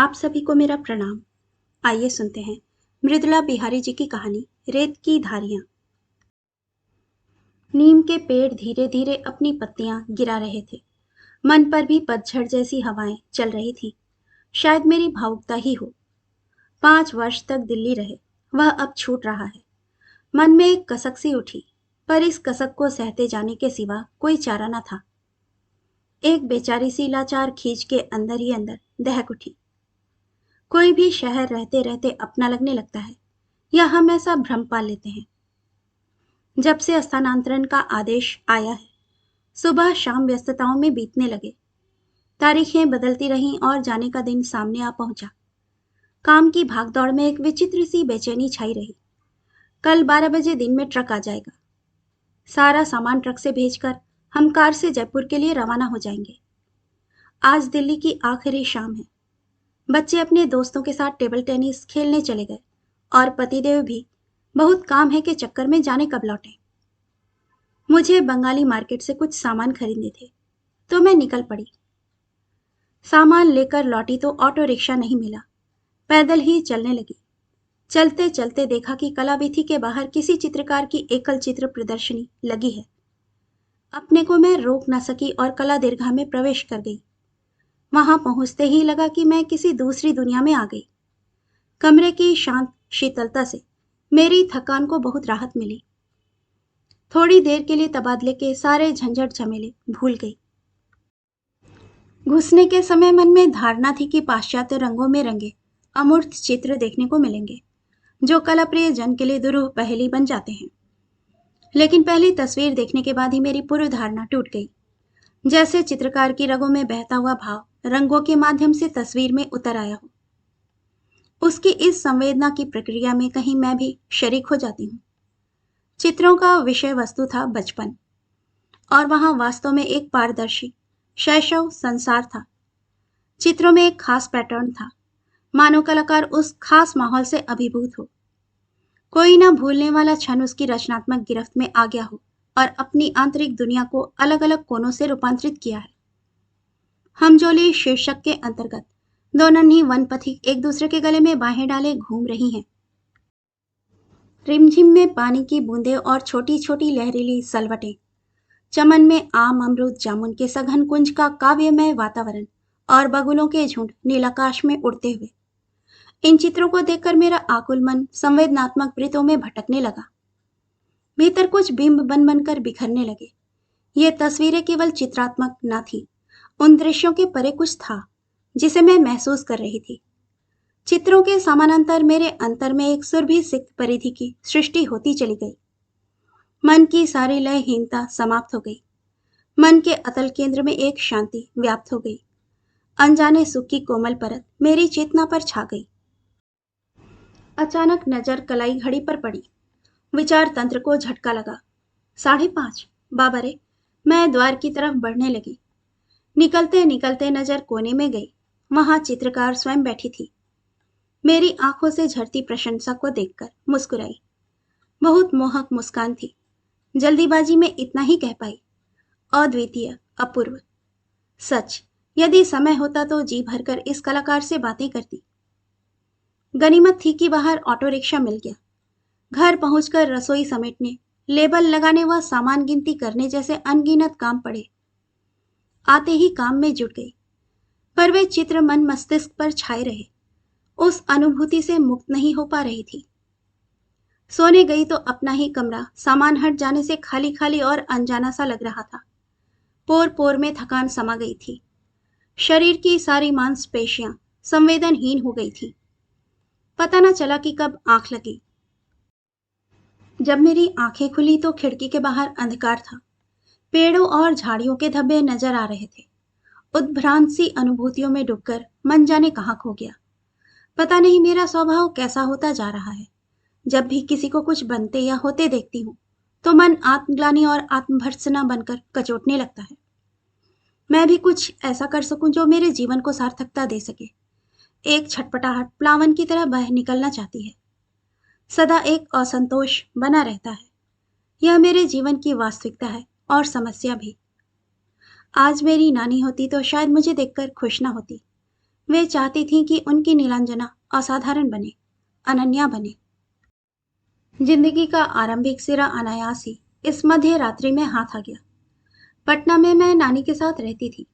आप सभी को मेरा प्रणाम। आइए सुनते हैं मृदुला बिहारी जी की कहानी रेत की धारियां। नीम के पेड़ धीरे धीरे अपनी पत्तियां गिरा रहे थे। मन पर भी पतझड़ जैसी हवाएं चल रही थी। शायद मेरी भावुकता ही हो। 5 वर्ष तक दिल्ली रहे, वह अब छूट रहा है। मन में एक कसक सी उठी, पर इस कसक को सहते जाने के सिवा कोई चारा न था। एक बेचारी सी लाचार खींच के अंदर ही अंदर दहक उठी। कोई भी शहर रहते रहते अपना लगने लगता है, या हम ऐसा भ्रम पाल लेते हैं। जब से स्थानांतरण का आदेश आया है, सुबह शाम व्यस्तताओं में बीतने लगे। तारीखें बदलती रहीं और जाने का दिन सामने आ पहुंचा। काम की भागदौड़ में एक विचित्र सी बेचैनी छाई रही। कल 12 बजे दिन में ट्रक आ जाएगा। सारा सामान ट्रक से भेजकर हम कार से जयपुर के लिए रवाना हो जाएंगे। आज दिल्ली की आखिरी शाम है। बच्चे अपने दोस्तों के साथ टेबल टेनिस खेलने चले गए और पतिदेव भी बहुत काम है के चक्कर में जाने कब लौटे। मुझे बंगाली मार्केट से कुछ सामान खरीदने थे, तो मैं निकल पड़ी। सामान लेकर लौटी तो ऑटो रिक्शा नहीं मिला। पैदल ही चलने लगी। चलते चलते देखा कि कलाविथी के बाहर किसी चित्रकार की एकल चित्र प्रदर्शनी लगी है। अपने को मैं रोक न सकी और कला दीर्घा में प्रवेश कर गई। वहां पहुंचते ही लगा कि मैं किसी दूसरी दुनिया में आ गई। कमरे की शांत शीतलता से मेरी थकान को बहुत राहत मिली। थोड़ी देर के लिए तबादले के सारे झंझट झमेले भूल गई। घुसने के समय मन में धारणा थी कि पाश्चात्य रंगों में रंगे अमूर्त चित्र देखने को मिलेंगे, जो कला प्रिय जन के लिए दुरूह पहेली बन जाते हैं। लेकिन पहली तस्वीर देखने के बाद ही मेरी पूरी धारणा टूट गई। जैसे चित्रकार की रगों में बहता हुआ भाव रंगों के माध्यम से तस्वीर में उतर आया हो। उसकी इस संवेदना की प्रक्रिया में कहीं मैं भी शरीक हो जाती हूँ। चित्रों का विषय वस्तु था बचपन, और वहां वास्तव में एक पारदर्शी शैशव संसार था। चित्रों में एक खास पैटर्न था, मानो कलाकार उस खास माहौल से अभिभूत हो। कोई ना भूलने वाला क्षण उसकी रचनात्मक गिरफ्त में आ गया हो और अपनी आंतरिक दुनिया को अलग अलग कोनों से रूपांतरित किया है। हमजोली शीर्षक के अंतर्गत दो नन्ही वन पथिक एक दूसरे के गले में बाहें डाले घूम रही हैं। रिमझिम में पानी की बूंदें और छोटी छोटी लहरीली सलवटें। चमन में आम अमरूद जामुन के सघन कुंज का काव्यमय वातावरण और बगुलों के झुंड नीलाकाश में उड़ते हुए। इन चित्रों को देखकर मेरा आकुल मन संवेदनात्मक वृत्तों में भटकने लगा। भीतर कुछ बिंब बन बनकर बिखरने लगे। ये तस्वीरें केवल चित्रात्मक न थी, उन दृश्यों के परे कुछ था जिसे मैं महसूस कर रही थी। चित्रों के समानांतर मेरे अंतर में एक सुरभि सिक्त परिधि की सृष्टि होती चली गई। मन की सारी लयहीनता समाप्त हो गई। मन के अतल केंद्र में एक शांति व्याप्त हो गई। अनजाने सुख की कोमल परत मेरी चेतना पर छा गई। अचानक नजर कलाई घड़ी पर पड़ी। विचार तंत्र को झटका लगा। 5:30। बाबा रे! मैं द्वार की तरफ बढ़ने लगी। निकलते निकलते नजर कोने में गई। वहां चित्रकार स्वयं बैठी थी। मेरी आंखों से झरती प्रशंसा को देखकर मुस्कुराई। बहुत मोहक मुस्कान थी। जल्दीबाजी में इतना ही कह पाई, अद्वितीय, अपूर्व। सच, यदि समय होता तो जी भरकर इस कलाकार से बातें करती। गनीमत थी कि बाहर ऑटो रिक्शा मिल गया। घर पहुंचकर रसोई समेटने, लेबल लगाने व सामान गिनती करने जैसे अनगिनत काम पड़े। आते ही काम में जुट गई, पर वे चित्र मन मस्तिष्क पर छाए रहे। उस अनुभूति से मुक्त नहीं हो पा रही थी। सोने गई तो अपना ही कमरा सामान हट जाने से खाली खाली और अनजाना सा लग रहा था। पोर पोर में थकान समा गई थी। शरीर की सारी मांसपेशियां संवेदनहीन हो गई थी। पता न चला कि कब आंख लगी। जब मेरी आंखें खुली तो खिड़की के बाहर अंधकार था। पेड़ों और झाड़ियों के धब्बे नजर आ रहे थे। उद्भ्रांत सी अनुभूतियों में डूबकर मन जाने कहाँ खो गया। पता नहीं मेरा स्वभाव कैसा होता जा रहा है। जब भी किसी को कुछ बनते या होते देखती हूँ, तो मन आत्मग्लानि और आत्मभर्त्सना बनकर कचोटने लगता है। मैं भी कुछ ऐसा कर सकूं जो मेरे जीवन को सार्थकता दे सके। एक छटपटाहट प्लावन की तरह बह निकलना चाहती है। सदा एक असंतोष बना रहता है। यह मेरे जीवन की वास्तविकता है और समस्या भी। आज मेरी नानी होती तो शायद मुझे देखकर खुश न होती। वे चाहती थीं कि उनकी नीलांजना असाधारण बने, अनन्या बने। जिंदगी का आरंभिक सिरा अनायास ही इस मध्य रात्रि में हाथ आ गया। पटना में मैं नानी के साथ रहती थी।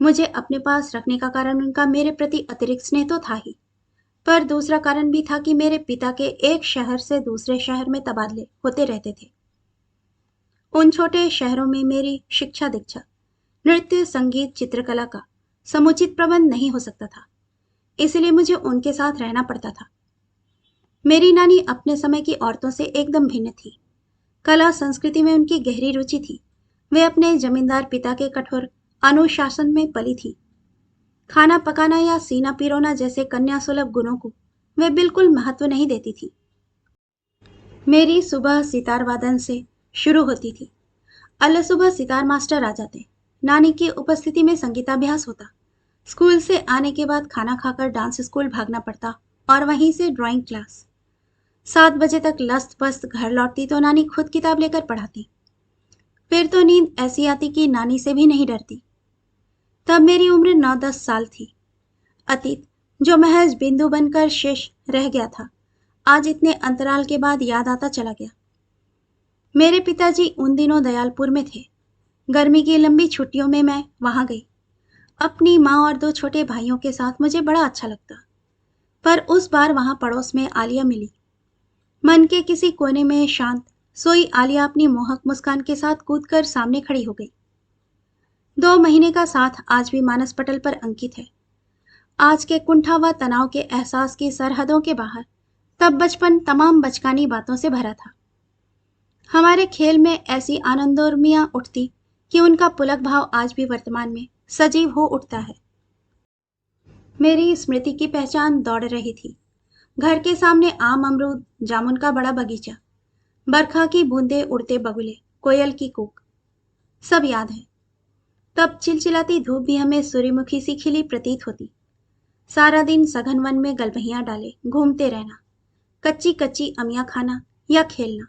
मुझे अपने पास रखने का कारण उनका मेरे प्रति अतिरिक्त स्नेह तो था ही, पर दूसरा कारण भी था कि मेरे पिता के एक शहर से दूसरे शहर में तबादले होते रहते थे। उन छोटे शहरों में मेरी शिक्षा दीक्षा, नृत्य, संगीत, चित्रकला का समुचित प्रबंध नहीं हो सकता था, इसलिए मुझे उनके साथ रहना पड़ता था। मेरी नानी अपने समय की औरतों से एकदम भिन्न थी। कला संस्कृति में उनकी गहरी रुचि थी। वे अपने जमींदार पिता के कठोर अनुशासन में पली थी। खाना पकाना या सीना पिरोना जैसे कन्या सुलभ गुणों को वे बिल्कुल महत्व नहीं देती थी। मेरी सुबह सितार वादन से शुरू होती थी। अल्ल सुबह सितार मास्टर आ जाते। नानी की उपस्थिति में संगीताभ्यास होता। स्कूल से आने के बाद खाना खाकर डांस स्कूल भागना पड़ता और वहीं से ड्राइंग क्लास। 7 बजे तक लस्त पस्त घर लौटती तो नानी खुद किताब लेकर पढ़ाती। फिर तो नींद ऐसी आती कि नानी से भी नहीं डरती। तब मेरी उम्र 9-10 साल थी। अतीत जो महज बिंदु बनकर शेष रह गया था, आज इतने अंतराल के बाद याद आता चला गया। मेरे पिताजी उन दिनों दयालपुर में थे। गर्मी की लंबी छुट्टियों में मैं वहां गई। अपनी माँ और 2 छोटे भाइयों के साथ मुझे बड़ा अच्छा लगता, पर उस बार वहां पड़ोस में आलिया मिली। मन के किसी कोने में शांत सोई आलिया अपनी मोहक मुस्कान के साथ कूदकर सामने खड़ी हो गई। 2 महीने का साथ आज भी मानस पटल पर अंकित है। आज के कुंठा व तनाव के एहसास की सरहदों के बाहर तब बचपन तमाम बचकानी बातों से भरा था। हमारे खेल में ऐसी आनंदोर्मियां उठती कि उनका पुलक भाव आज भी वर्तमान में सजीव हो उठता है। मेरी स्मृति की पहचान दौड़ रही थी। घर के सामने आम, अमरूद, जामुन का बड़ा बगीचा, बरखा की बूंदे, उड़ते बगुले, कोयल की कूक, सब याद है। तब चिलचिलाती धूप भी हमें सूर्यमुखी सी खिली प्रतीत होती। सारा दिन सघन वन में गलबहियां डाले घूमते रहना, कच्ची कच्ची अमियां खाना या खेलना।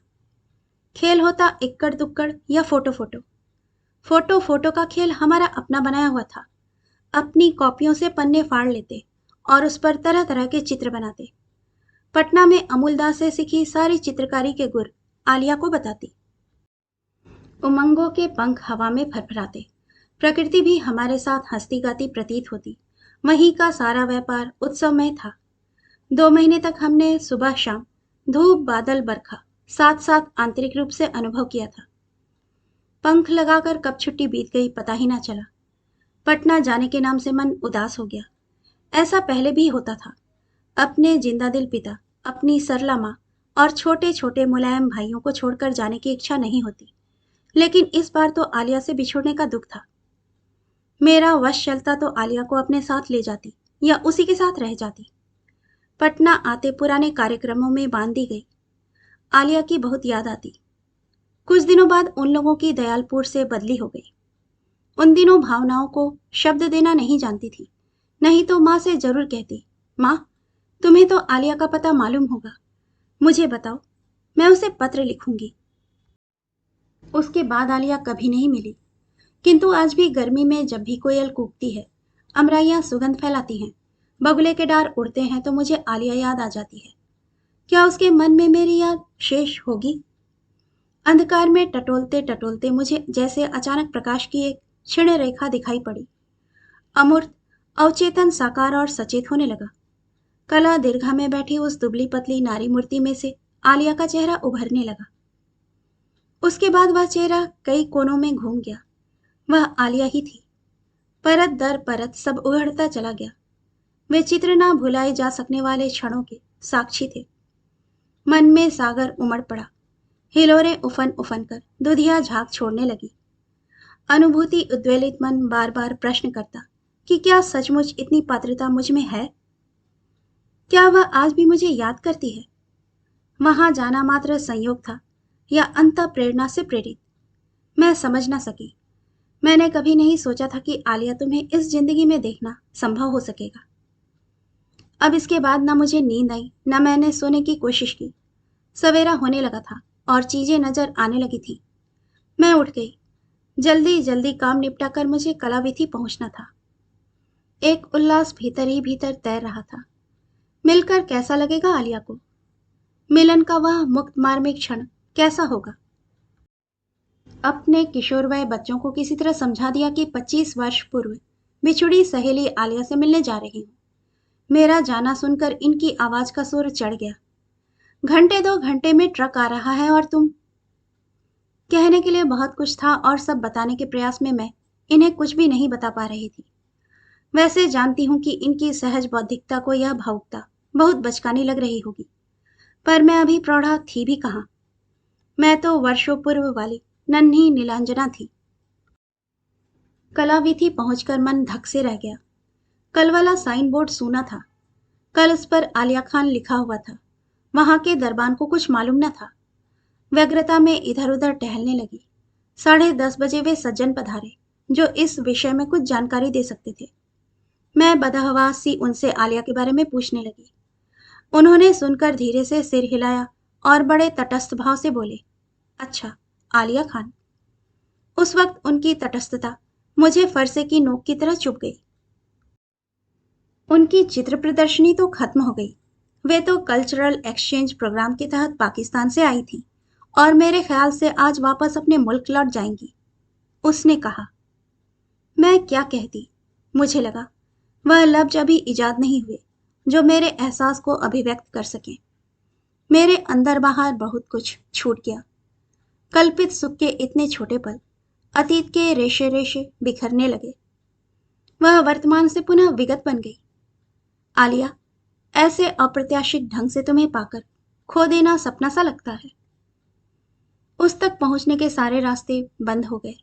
खेल होता इक्कड़ दुक्कड़ या फोटो फोटो। फोटो फोटो का खेल हमारा अपना बनाया हुआ था। अपनी कॉपियों से पन्ने फाड़ लेते और उस पर तरह तरह के चित्र बनाते। पटना में अमूलदास से सीखी सारी चित्रकारी के गुर आलिया को बताती। उमंगों के पंख हवा में फरफराते। प्रकृति भी हमारे साथ हंसती गाती प्रतीत होती। वहीं का सारा व्यापार उत्सवमय था। 2 महीने तक हमने सुबह शाम, धूप बादल बरखा साथ साथ आंतरिक रूप से अनुभव किया था। पंख लगाकर कब छुट्टी बीत गई पता ही ना चला। पटना जाने के नाम से मन उदास हो गया। ऐसा पहले भी होता था। अपने जिंदा दिल पिता, अपनी सरला माँ और छोटे छोटे मुलायम भाइयों को छोड़कर जाने की इच्छा नहीं होती, लेकिन इस बार तो आलिया से बिछुड़ने का दुख था। मेरा वश चलता तो आलिया को अपने साथ ले जाती या उसी के साथ रह जाती। पटना आते पुराने कार्यक्रमों में बांध दी गई। आलिया की बहुत याद आती। कुछ दिनों बाद उन लोगों की दयालपुर से बदली हो गई। उन दिनों भावनाओं को शब्द देना नहीं जानती थी, नहीं तो माँ से जरूर कहती, माँ तुम्हें तो आलिया का पता मालूम होगा, मुझे बताओ, मैं उसे पत्र लिखूंगी। उसके बाद आलिया कभी नहीं मिली, किंतु आज भी गर्मी में जब भी कोयल कूकती है, अमराइयां सुगंध फैलाती हैं, बगुले के डार उड़ते हैं तो मुझे आलिया याद आ जाती है। क्या उसके मन में मेरी याद शेष होगी? अंधकार में टटोलते टटोलते मुझे जैसे अचानक प्रकाश की एक क्षीण रेखा दिखाई पड़ी। अमूर्त, अवचेतन साकार और सचेत होने लगा। कला दीर्घा में बैठी उस दुबली पतली नारी मूर्ति में से आलिया का चेहरा उभरने लगा। उसके बाद वह चेहरा कई कोनों में घूम गया। वह आलिया ही थी। परत दर परत सब उघड़ता चला गया। वे चित्र ना भुलाए जा सकने वाले क्षणों के साक्षी थे। मन में सागर उमड़ पड़ा। हिलोरे उफन उफन कर दुधिया झाग छोड़ने लगी। अनुभूति उद्वेलित मन बार बार प्रश्न करता कि क्या सचमुच इतनी पात्रता मुझ में है? क्या वह आज भी मुझे याद करती है? वहां जाना मात्र संयोग था या अंतः प्रेरणा से प्रेरित? मैं समझ न सकी। मैंने कभी नहीं सोचा था कि आलिया तुम्हें इस जिंदगी में देखना संभव हो सकेगा। अब इसके बाद न मुझे नींद आई, न मैंने सोने की कोशिश की। सवेरा होने लगा था और चीजें नजर आने लगी थी। मैं उठ गई। जल्दी जल्दी काम निपटा कर मुझे कलाविथि पहुंचना था। एक उल्लास भीतर ही भीतर तैर रहा था। मिलकर कैसा लगेगा आलिया को? मिलन का वह मुक्त मार्मिक क्षण कैसा होगा? अपने किशोरवय बच्चों को किसी तरह समझा दिया कि 25 वर्ष पूर्व बिछुड़ी सहेली आलिया से मिलने जा रही हूँ। मेरा जाना सुनकर इनकी आवाज का सुर चढ़ गया। घंटे 2 घंटे में ट्रक आ रहा है और तुम। कहने के लिए बहुत कुछ था और सब बताने के प्रयास में मैं इन्हें कुछ भी नहीं बता पा रही थी। वैसे जानती हूँ कि इनकी सहज बौद्धिकता को यह भावुकता बहुत बचकानी लग रही होगी, पर मैं अभी प्रौढ़ा थी भी कहाँ। मैं तो वर्षों पूर्व वाली नन्ही नीलांजना थी। कलाविथि पहुंचकर मन धक से रह गया। कल वाला साइन बोर्ड सूना था। कल उस पर आलिया खान लिखा हुआ था। वहां के दरबान को कुछ मालूम न था। व्यग्रता में इधर उधर टहलने लगी। 10:30 बजे वे सज्जन पधारे जो इस विषय में कुछ जानकारी दे सकते थे। मैं बदहवास सी उनसे आलिया के बारे में पूछने लगी। उन्होंने सुनकर धीरे से सिर हिलाया और बड़े तटस्थ भाव से बोले, अच्छा, आलिया खान। उस वक्त उनकी तटस्थता मुझे फरसे की नोक की तरह चुभ गई। उनकी चित्र प्रदर्शनी तो खत्म हो गई। वे तो कल्चरल एक्सचेंज प्रोग्राम के तहत पाकिस्तान से आई थी और मेरे ख्याल से आज वापस अपने मुल्क लौट जाएंगी। उसने कहा। मैं क्या कहती? मुझे लगा वह लफ्ज अभी इजाद नहीं हुए जो मेरे एहसास को अभिव्यक्त कर सकें। मेरे अंदर बाहर बहुत कुछ छूट गया। कल्पित सुख के इतने छोटे पल अतीत के रेशे रेशे बिखरने लगे। वह वर्तमान से पुनः विगत बन गई। आलिया, ऐसे अप्रत्याशित ढंग से तुम्हें पाकर खो देना सपना सा लगता है। उस तक पहुंचने के सारे रास्ते बंद हो गए।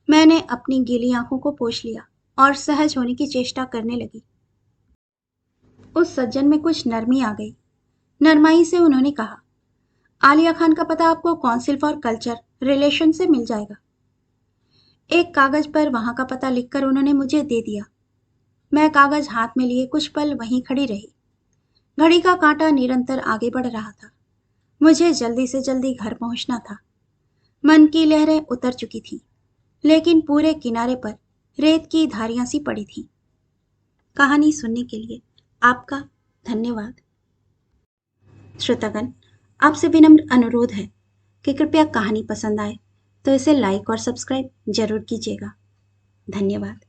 मैंने अपनी गीली आंखों को पोंछ लिया और सहज होने की चेष्टा करने लगी। उस सज्जन में कुछ नरमी आ गई। नरमाई से उन्होंने कहा, आलिया खान का पता आपको काउंसिल फॉर कल्चर रिलेशन से मिल जाएगा। एक कागज पर वहां का पता लिखकर उन्होंने मुझे दे दिया। मैं कागज हाथ में लिए कुछ पल वहीं खड़ी रही। घड़ी का कांटा निरंतर आगे बढ़ रहा था। मुझे जल्दी से जल्दी घर पहुंचना था। मन की लहरें उतर चुकी थीं, लेकिन पूरे किनारे पर रेत की धारियां सी पड़ी थीं। कहानी सुनने के लिए आपका धन्यवाद। श्रोतागण, आपसे विनम्र अनुरोध है कि कृपया कहानी पसंद आए तो इसे लाइक और सब्सक्राइब जरूर कीजिएगा। धन्यवाद।